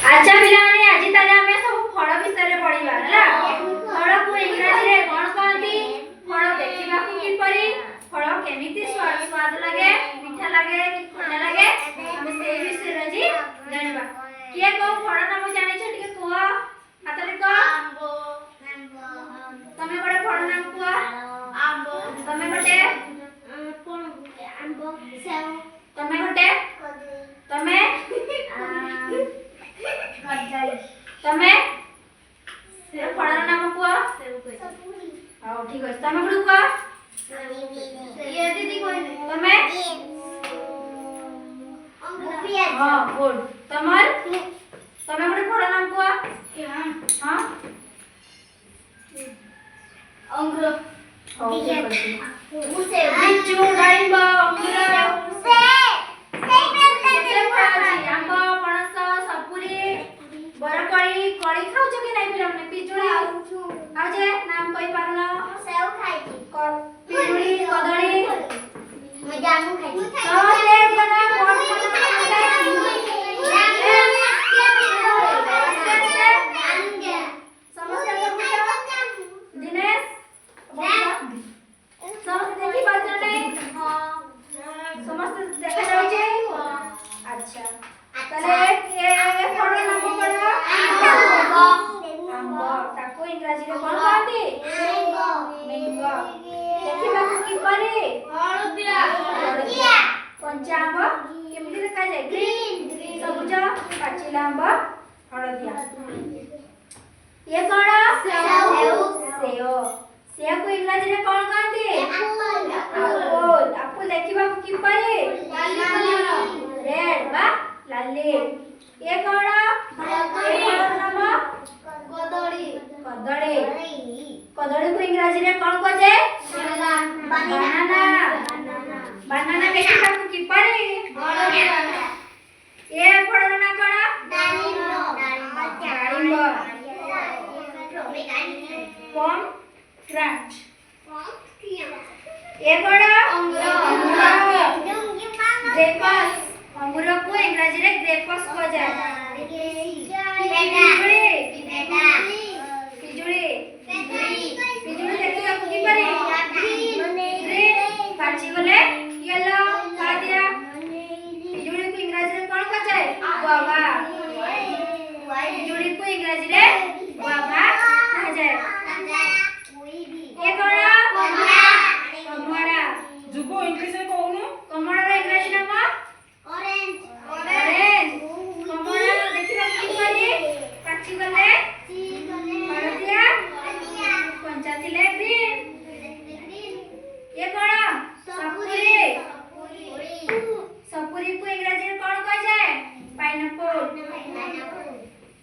अच्छा पिलाने आज ताले हमें सब फल विषय रे पढिबा हला। फल को इंग्रजी रे कोन कहंती? फल देखिबा को किपरि, फल केमिति स्वाद लागे, मीठा लागे कि खट्टा लागे, हम से विषय रे जी जानिबा। के को फल नाम जानि छ टिके को हातले को आंबो। तमे बडे फल नाम को आंबो। तमे बडे कोन आंबो सेव। तमे बडे तमे कदली। तमे से फल नाम को सपुरी। हां ठीक है। तमे बडू को ये दीदी कोइ तमे अंगूर। हां गुड। तमर तमे बडे फल नाम को हां अंगूर। ओके मुसे लिचू डाइंबा अंगूर बरकड़ी कड़ी खाउ छ कि नै पिलमने पिजुली आ जे नाम कहि पारलो सेव खाइ छी पिजुली कदली म जामु खाइ छी समझले बना कोन दिनेश सब देखि पाछ नै हां समस्त देखा जाउ छै अच्छा तले ए फल नाम पड़ा आंबो ताको इंग्रजी रे कोन कहंती मैंगो देखिबा कि परी हळदिया कंचा आंबो केमिति देखा जाय ग्रीन सबुज पाचिला आंबो हळदिया ये कोन सेव सेव को इंग्रजी रे कोन कहंती एप्पल एप्पल देखिबा कि परी रेड बा लाली ये कोन नाम कदली कदली कदली को इंग्रजी रे कोन को जे बनाना बनाना देखिबा को कि परी ये फल ना कोन दालिम्ब पम फ्रेंच ये कोन अंगूर ग्रेप्स अंगूर को इंग्रजी रे ग्रेप्स को जाय पिजुली पिजुली देखिबा को कि परी ग्रीन पाची गले येलो खा दिया पिजुली को इंग्रजी रे कोन को जाय गुआवा पिजुली को इंग्रजी रे गुआवा कहा जाय ये कोन कमड़ा जुगो इंग्लिश रे कहूनु कमड़ा रे इंग्रजी नाम ऑरेंज ऑरेंज कमड़ा देखिबा कि परी पाची गले हळदिया कंचा थिले ग्रीन ये कोन सपुरी सपुरी को इंग्रजी रे कोन कह जाय पाइनएप्पल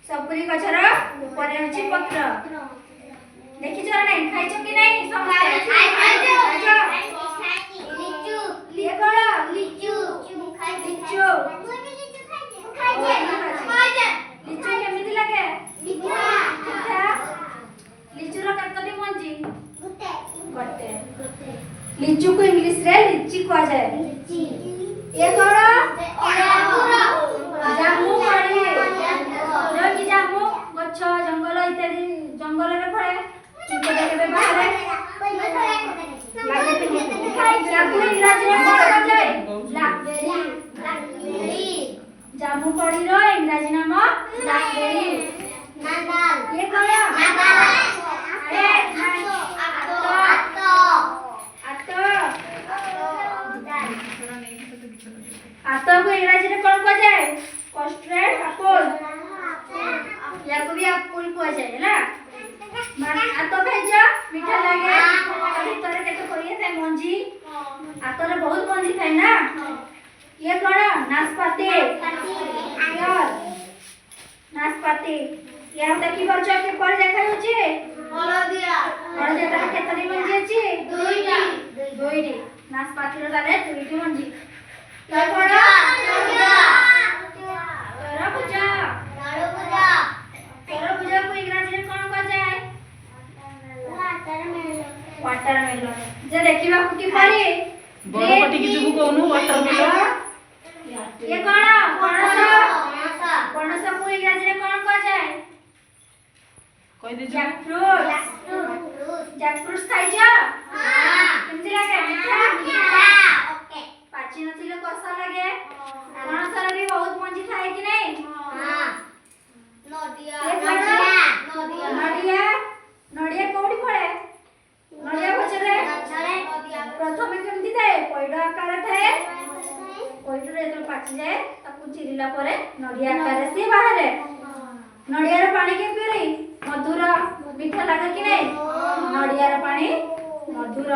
सपुरी गछर ऊपर अछि पत्र देखि छ नै खाइ छ कि नै सब खाइ छ लिचू ये कोन लिचू खाइ लिचू लिचू केमिति लागे मिठा लिचू रो कतटी मंजी गटे लिचू को इंग्लिश रे लिची कह जाय लिची ये कोन जामु पड़ी जो कि जामु गछ जंगल इत्यादि जंगल रे फळे केबे केबे बाहरे लागे पे खाइ जामु इंग्रजी रे कोन कह जाय ब्लैकबेरी जामु पड़ी रो इंग्रजी नाम ब्लैकबेरी नादाल ये कोन नादाल अरे आतो को इंग्रजी रे कोन कह जाय कस्टर्ड एप्पल या को भी एप्पल कह जाय ना माने आतो खाइ छ मीठा लागे भीतर केते करिए ते मंजी आतो रे बहुत मंजी थाय ना ये कोन नाशपाती यार नाशपाती या देखि बच्चा के पर देखा होची हळदिया हळदिया ता केतरी मंजी अछि दुईटी नाशपाती रो दाले दुईटी मंजी ये कोन तरबूजा को इंग्रजी रे कोन कह जाय वाटरमेलन जे देखिबा को कि परी बड़ पटी कि जुगु कोनु वाटरमेलन ये कोन पणस पणस को ଇଂରାଜୀରେ କ'ଣ କୁହାଯାଏ? କହିଦେ ଜ୍ୟାକଫ୍ରୁଟ। ଜ୍ୟାକଫ୍ରୁଟ ଖାଇଛ? କେମିତି ଲାଗେ? ମିଠା? ପାଚି ନଥିଲେ କଷା ଲାଗେ। ପଣସର ବି ବହୁତ ମଞ୍ଜି ଥାଏ କି ନାହିଁ? ନଡ଼ିଆ କୋଉଠି ଫଳେ? ନଡ଼ିଆ ଗଛରେ ପ୍ରଥମେ କେମିତି ଥାଏ? ପଇଡ଼ ଆକାର ଥାଏ। ପଇଡ଼ରେ ଯେତେବେଳେ ପାଚିଯାଏ ତାକୁ ଚିରିଲା ପରେ ନଡ଼ିଆ ଆକାରରେ ସିଏ ବାହାରେ। ନଡ଼ିଆର ପାଣି କେମିତି ମଧୁର ମିଠା ଲାଗେ କି ନାହିଁ? ନଡ଼ିଆର ପାଣି ମଧୁର।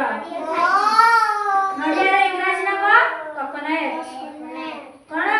ନଡ଼ିଆର ଇଂରାଜୀ ନାମ କୋକୋନଟ୍। କ'ଣ?